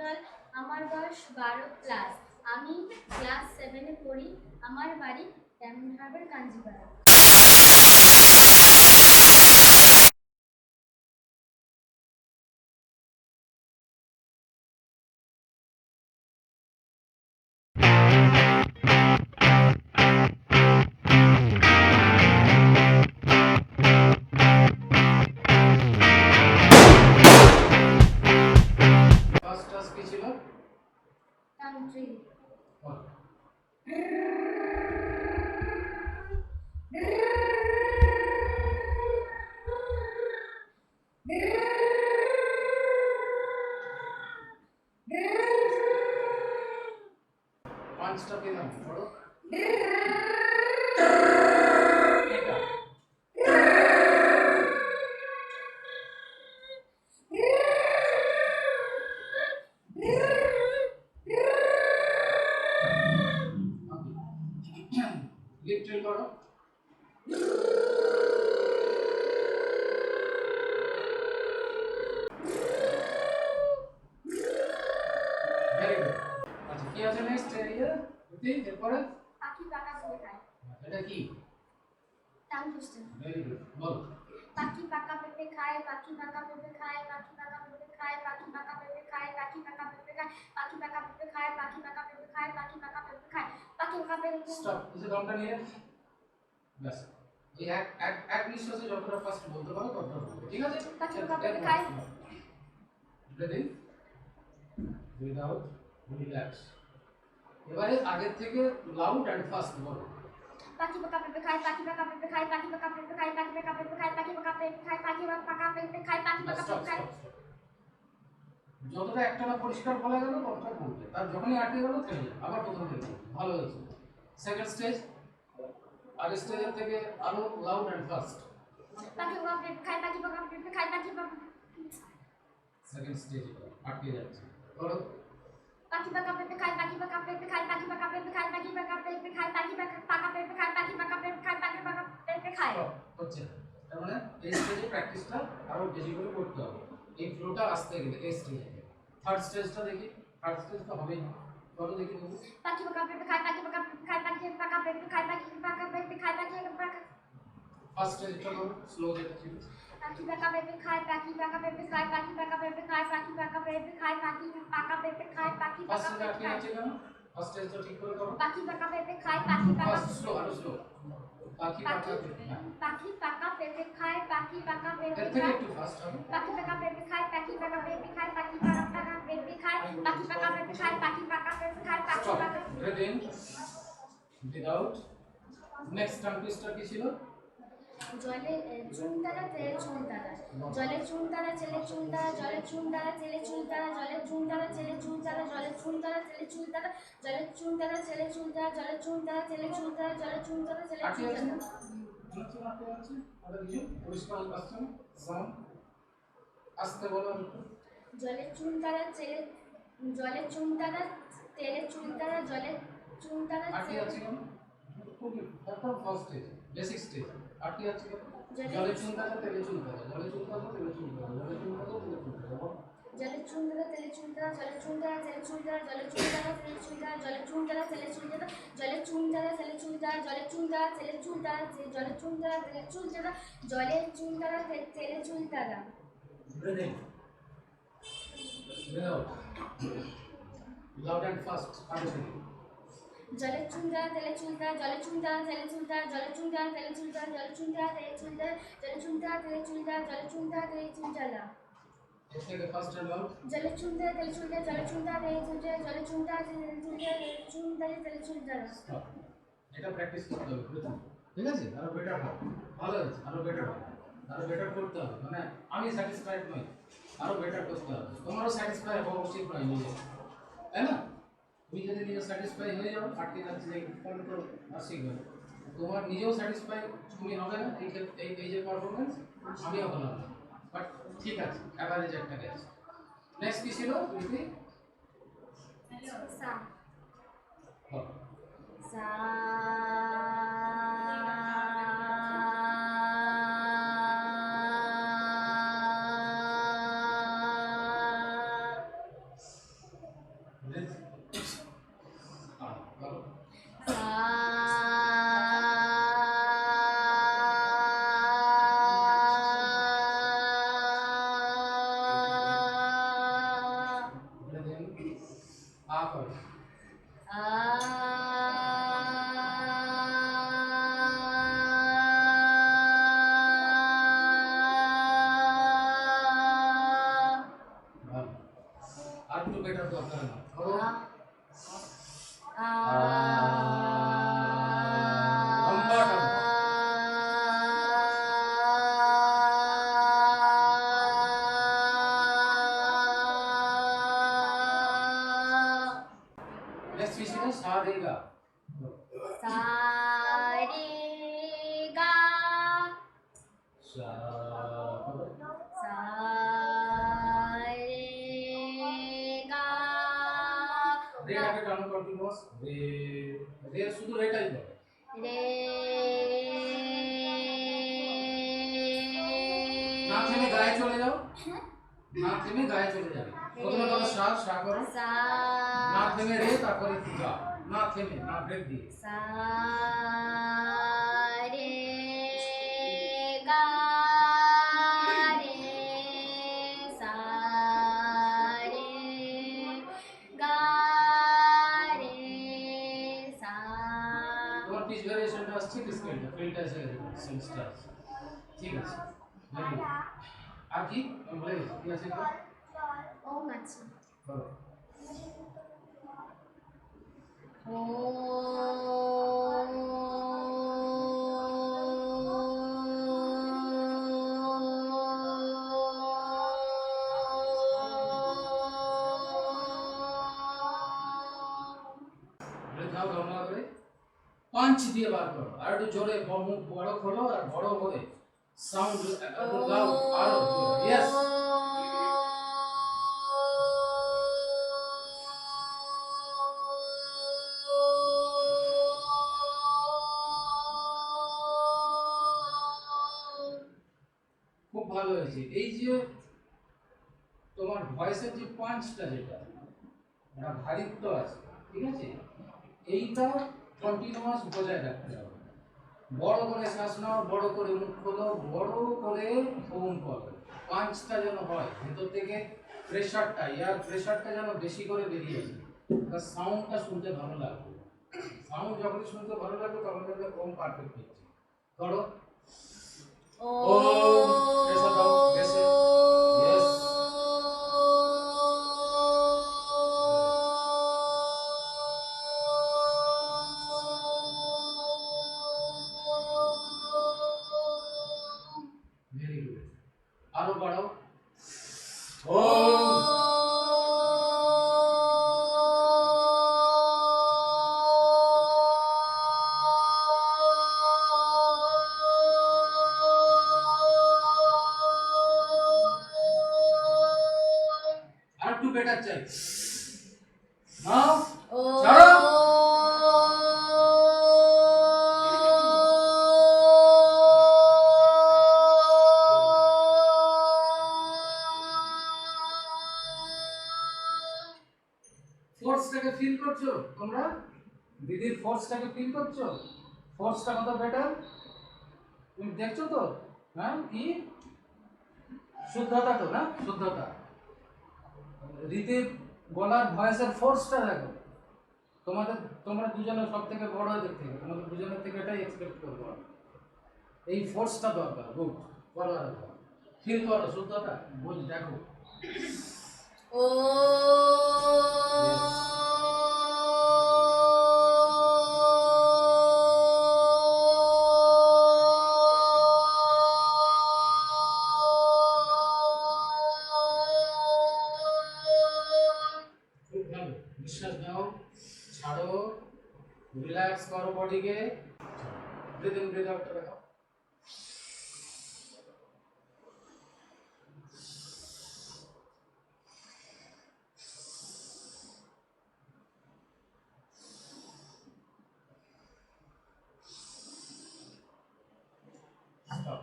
মন্ডল, আমার বয়স 12+। আমি ক্লাস 7-এ পড়ি। আমার বাড়ি ডায়মন্ড হারবার কাঞ্জিপাড়া। কান্ট্রি। পাঁচটা পেলাম পড়ো। লিপট্রেল করো। Very good. আচ্ছা কি আছে নেক্সট এরিয়া? এরপরে পাখি পাকা পেঁপে খায়। এটা কি? Tongue twister. ভেরি গুড, বল। পাখি পাকা পেঁপে খায়, পাখি পাকা পেঁপে খায়, পাখি পাকা পেঁপে খায়, পাখি পাকা পেঁপে খায়, পাখি পাকা পেঁপে খায়, পাখি পাকা পেঁপে খায়, পাখি পাকা পেঁপে খায়, পাখি পাকা পেঁপে খায়, পাখি পাকা পেঁপে। স্টপ। এই যে দমটা নিয়ে ব্যাস এই এক নিঃশ্বাসে যতটা ফাস্ট বলতে পারো ততটা বলবে, ঠিক আছে? পাখি পাকা পেঁপে খায়। Breathe in, breadth out, relax. এবারে আগের থেকে লাউড এন্ড ফাস্ট বলো। পাখি পাকা পেঁপে খায়, পাখি পাকা পেঁপে খায়, পাখি পাকা পেঁপে খায়, পাখি পাকা পেঁপে খায়, পাখি পাকা পেঁপে খায়, পাখি পাকা পেঁপে খায়, পাখি পাকা পেঁপে খায়। যতটা একটানা পরিষ্কার বলা গেল ততটা বলবে, তার যখনই আটকে গেল থেমে যাবে, আবার প্রথম থেকে ভালো হয়েছে। সেকেন্ড স্টেজ, আগের স্টেজের থেকে আরো লাউড এন্ড ফাস্ট। পাখি পাকা পেঁপে খায়, পাখি পাকা পেঁপে খায়, পাখি পাকা। সেকেন্ড স্টেজ আটকে যাচ্ছে, ধরো। পাখি পাকা পেঁপে খায়, পাখি পাকা পেঁপে খায়, পাখি পাকা পেঁপে খায়, পাখি পাকা পেঁপে খায়, পাখি পাকা পেঁপে খায়, পাখি পাকা পেঁপে খায়, পাখি পাকা পেঁপে খায়। হচ্ছে তার মানে এই স্টেজে প্র্যাকটিসটা আরো বেশি করে করতে হবে, এই ফ্লোটা আসতে গেলে এই স্টেজে। থার্ড স্টেজটা দেখি, থার্ড স্টেজ তো হবেই না, বলো দেখি তুমি। পাখি পাকা পেঁপে খায়, পাখি পাকা পেঁপে খায়, পাখি পাকা পেঁপে খায়, পাখি পাকা পেঁপে খায়, পাখি পাকা। ফার্স্ট স্টেজটা করো, স্লো যেটা ছিল। পাখি পাকা পেঁপে খায়, পাখি পাকা পেঁপে খায়, পাখি পাকা পেঁপে খায়, পাখি পাকা পেঁপে খায়, পাখি পাকা পেঁপে খায়, পাখি ফার্স্ট পাকা স্টেজে পেঁপে আটকে খায়। যাচ্ছে কেন? ফার্স্ট স্টেজটা ঠিক করে করো। পাখি পাকা পেঁপে খায়, পাখি পাকা। ফার্স্ট স্লো, আরো স্লো। পাখি পাকা পেঁপে খায়, পাখি পাকা পেঁপে খায়, পাখি পাকা পেঁপে এর থেকে খায়। একটু ফাস্ট হবে। পাখি পাকা পেঁপে খায়, পাখি পাকা পেঁপে খায়, পাখি পাকা পেঁপে খায়, পাখি পাকা পেঁপে খায়, পাখি পাকা পেঁপে খায়, পাখি স্টপ, পাকা। Breathe in, breadth out. Next term twister কি ছিল? জলে চুন তারা, তেলে চুন তারা, জলে চুন তারা, ছেলে চুন তারা, জলে চুন তারা, ছেলে চুন তারা, জলে চুন তারা, ছেলে চুন তারা, জলে চুন তারা, ছেলে চুন তারা, জলে চুন তারা, ছেলে চুন তারা, জলে চুন তারা, ছেলে চুন তারা, জলে চুন তারা, ছেলে আটকে চুন যাচ্ছে তারা। না? নিচে আটকে যাচ্ছে, আর কিছু পরিষ্কার আসছে না সাউন্ড? আস্তে বলো একটু। জলে চুন তারা, জলে চুন তারা, তেলে চুন তারা, জলে চুন তারা, আটকে যাচ্ছে কেন? খুবই একদম ফার্স্ট স্টেজ, বেসিক স্টেজ। আটকে যাচ্ছে কেন? জলে চুন তারা, তেলে চুন তারা, জলে চুন তারা, তেলে চুন তারা, জলে চুন তারা, তেলে চুন তারা। জলে চুন তারা, তেলে চুন তারা, জলে চুন তারা, তেলে চুন তারা, জলে চুন তারা, তেলে চুন তারা, জলে চুন তারা, তেলে চুন তারা, জলে চুন তারা, তেলে চুন তারা, জলে চুন তারা, তেলে চুন তারা, জলে চুন তারা, তেলে চুন তারা, জলে চুন তারা, তেলে চুন তারা। Breathe in, breathe out, loud and fast, continue. জলে চুন তারা, তেলে চুন তারা, জলে চুন তারা, তেলে চুন তারা, জলে চুন তারা, তেলে চুন তারা, জলে চুন তারা, তেলে চুন তারা, জলে চুন তারা, তেলে চুন তারা, জলে চুন তারা, তেলে চুন তারা। এর থেকে ফার্স্ট এন্ড লাউড। জলে চুন তারা, তেলে চুন তারা, জলে চুন তারা, তেলে চুন তারা, জলে চুন তারা, তেলে চুন তারা, জলে চুন তারা, তেলে চুন তারা। স্টপ। এটা প্র্যাকটিস করতে হবে প্রথম, ঠিক আছে? আরো বেটার হবে, ভালো হয়েছে, আরো বেটার হবে, আরো বেটার করতে হবে। মানে আমি স্যাটিসফাইড নই, আরো বেটার করতে হবে। তোমারও স্যাটিসফাই হওয়া উচিত নয় নিজে, তাই না? তুমি যদি নিজে স্যাটিসফাই হয়ে যাও, আটকে যাচ্ছে যে তাহলে তো আর শিখবে না। তোমার নিজেও স্যাটিসফাই তুমি হবে না, এই যে পারফরমেন্স আমিও হলাম না, বাট ঠিক আছে, অ্যাভারেজ একটা গেছে। নেক্সট কি ছিল? তুমি সা সা আ করো। ভালো। আর একটু বেটার দরকার না করো। লম্বা টানো। নেক্সট পিছনে সা রে গা। সা রে গা সা করো। সা রে গা রেটাকে টানো কন্টিনিউয়াস। রে রে শুধু রেটাই বলো। রে না থেমে গায়ে চলে যাও। না থেমে গায়ে চলে যাবে। প্রথমে বলো সা সা করো। সা না থেমে রে তারপরে গা। না থেমে না ব্রেক দিয়ে। সা রে গা রে সা রে গা রে সা। তোমার পিচ ভ্যারিয়েশনটা আসছে কি স্কেলটা ফিলটা এসে গেছে সেন্সটা আছে। ঠিক আছে ভেরি গুড। আর কি আমি বলে গেছি কি আছে এটা ওম আছে করো। ব্রেথ নাও লম্বা করে পাঞ্চ দিয়ে বার করো আর একটু জোরে মুখ বড় খোলো আর বড় করে সাউন্ড একটু লাউড আরো জোরে ইয়েস। খুব ভালো হয়েছে। এই যে তোমার ভয়েসের যে পাঞ্চটা যেটা একটা ভারিত্ব আছে ঠিক আছে এইটা কন্টিনিউয়াস বজায় রাখতে হবে। বড় করে শ্বাস নাও বড় করে মুখ খোলো বড় করে ওম করো। পাঞ্চটা যেন হয় ভেতর থেকে প্রেশারটা এয়ার প্রেশারটা যেন বেশি করে বেরিয়ে আসে তার সাউন্ডটা শুনতে ভালো লাগবে। সাউন্ড যখন শুনতে ভালো লাগবে তখন দেখবে ওম পারফেক্ট হচ্ছে। করো ওম প্রেশার দাও বেশি ইয়েস। Very good. আরো বাড়াও ওম। আর একটু বেটার চাই নাও ছাড়ো। ফোর্সটাকে ফিল করছো তোমরা দিদির ফোর্সটাকে ফিল করছো ফোর্সটা কত বেটার তুমি দেখছো তো হ্যাঁ কি শুদ্ধতা তো না শুদ্ধতা রীতির গলার ভয়েসের ফোর্সটা দেখো। তোমরা দুজনে সব থেকে বড় এদের থেকে তোমাদের দুজনের থেকে এটাই এক্সপেক্ট করবো আমি। এই ফোর্সটা দরকার গুড গলার ফিল করো শুদ্ধতা বুঝ দেখো ও খুব ভালো। নিঃশ্বাস নাও ছাড়ো রিল্যাক্স করো বডিকে ব্রিথ ইন ব্রিথ আউট রাখো। স্টপ।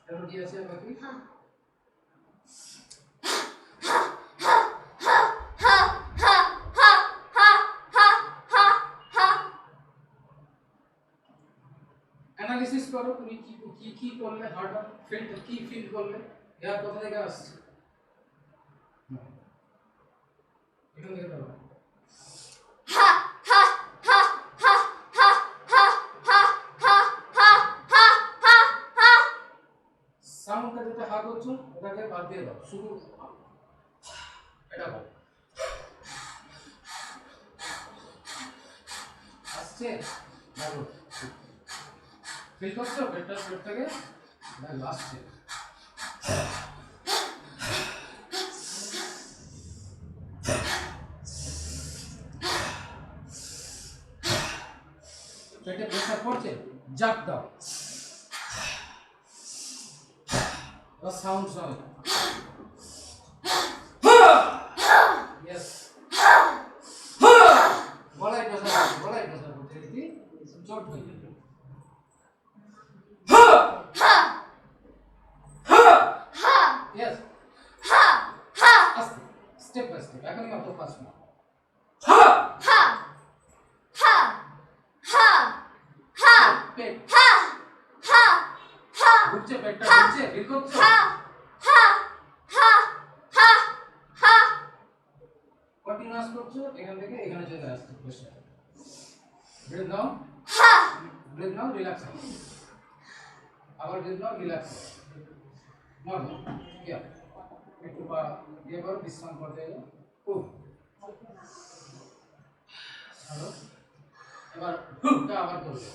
এবার কি আছে বাকি হ্যাঁ অ্যানালিসিস করো তুমি কি কি কি করলে হার্ট ফিল কি ফিল করলে এর কোথা থেকে আসছে এখান থেকে দাও আসছে দেখো ফিল করছো পেটটা পেট থেকে দেখো আসছে পেটে প্রেসার পড়ছে জাপ দাও বা সাউন্ড সাউন্ড ইয়েস গলায় প্রেসার করছে রীতি জট হয়ে যাবে ইয়েস আস্তে স্টেপ বাই স্টেপ এখনই অত ফাস্ট না পেট ঘুরছে পেটটা ঘুরছে ফিল করছো কন্টিনিউয়াস করছো এখান থেকে এখানে চলে আসছে প্রেসার ব্রেথ নাও রিল্যাক্স আবার ব্রেথ নাও রিল্যাক্স নরমাল ইয়া একটু পা দিয়ে করো বিশ্রাম করতে গেলে খুব ভালো এবার হুকটা আবার করবে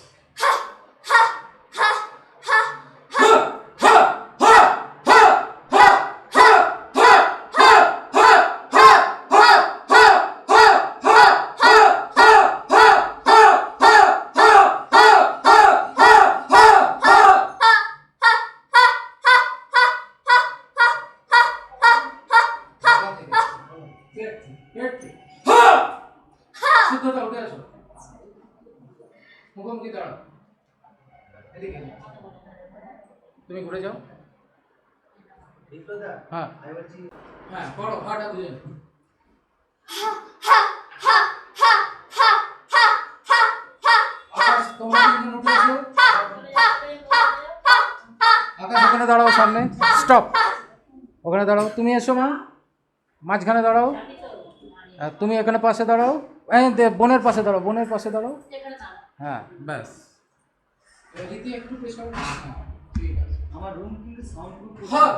শুদ্ধতা উঠে আসো মুখোমুখি দাঁড়াও এদিকে তুমি ঘুরে যাও হ্যাঁ হ্যাঁ পড়ো হাটা দুজন আকাশ তোমার দুজন উঠে আসো আকাশ ওখানে দাঁড়াও সামনে স্টপ ওখানে দাঁড়াও তুমি এসো মা মাঝখানে দাঁড়াও তুমি এখানে পাশে দাঁড়াও বোনের পাশে দাঁড়াও হ্যাঁ ব্যাস রীতি একটু প্রেসার ঠিক আছে আমার রুম কিন্তু সাউন্ড প্রুফ হ্যাঁ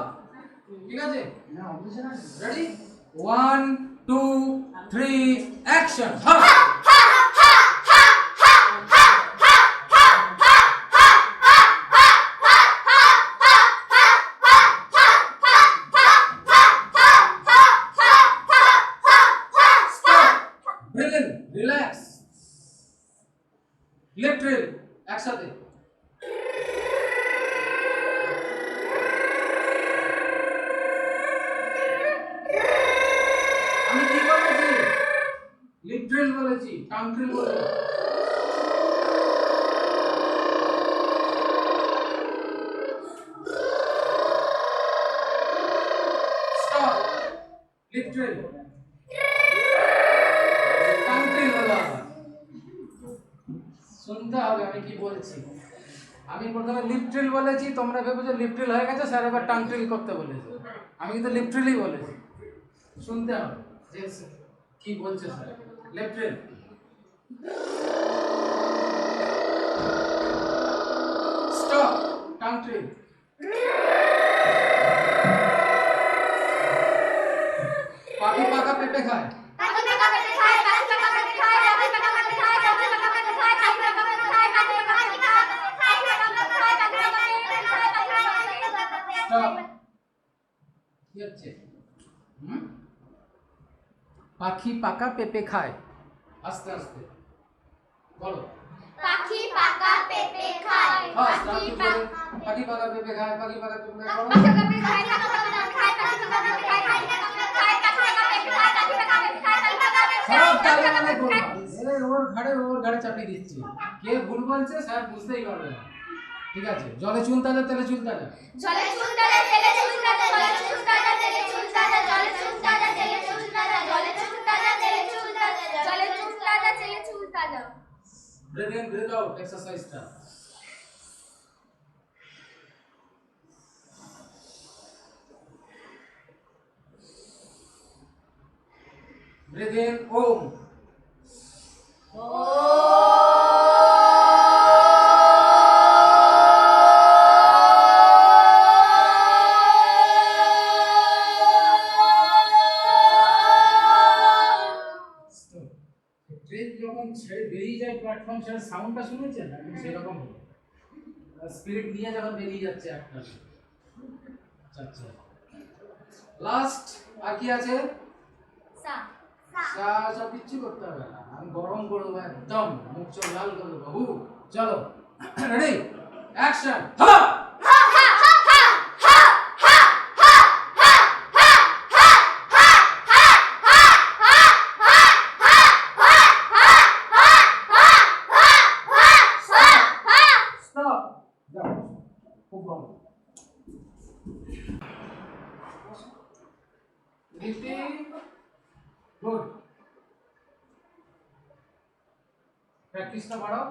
ঠিক আছে না অবশ্যই না রেডি 1 2 3 অ্যাকশন হ্যাঁ রিল্যাক্স লেফট একসাথে আমি কি বলেছি লিটারাল বলেছি টাংট্রিল বলেছি স্টপ লিটারাল টাংট্রিল বলা শুনতে হবে আমি কি বলছি আমি প্রথমে লিপট্রিল বলেছি তোমরা ভেবেছো লিপট্রিল হয়ে গেছে স্যার এবার টাংট্রিল করতে বলেছে আমি কিন্তু লিপট্রিলই বলেছি শুনতে হবে যে কি বলছে স্যার লিপট্রিল স্টপ টাংট্রিল পাখি পাকা পেঁপে খায় কি হচ্ছে পাখি পাকা পেঁপে খায় আস্তে আস্তে বলো পাখি পাকা পেঁপে খায় পাখি পাকা পেঁপে খায় পাখি পাকা পেঁপে খায় ওর ঘাড়ে চাপিয়ে দিচ্ছি কে ভুল বলছে স্যার বুঝতেই পারবে না ঠিক আছে জলে চুন তাজা তেলে চুন তাজা জলে চুন তাজা তেলে চুন তাজা জলে চুন তাজা তেলে চুন তাজা জলে চুন তাজা তেলে চুন তাজা জলে চুন তাজা তেলে চুন তাজা জলে চুন তাজা তেলে চুন তাজা ব্রেথ ইন ব্রেথ আউট এক্সারসাইজটা ব্রেথ ইন ওম ট্রেন যখন ছেড়ে বেরিয়ে যায় প্ল্যাটফর্ম ছেড়ে সাউন্ডটা শুনেছেন একদম সেরকম হবে স্পিরিট নিয়ে যখন বেরিয়ে যাচ্ছে একটা আচ্ছা লাস্ট আর কি আছে সা সা সব কিচ্ছু করতে হবে না আমি গরম করে দেবো একদম মুখ চোখ লাল করে দেবো বাবু চলো রেডি অ্যাকশন হা স্টপ যাও খুব ভালো রীতি গুড প্র্যাকটিসটা বাড়াও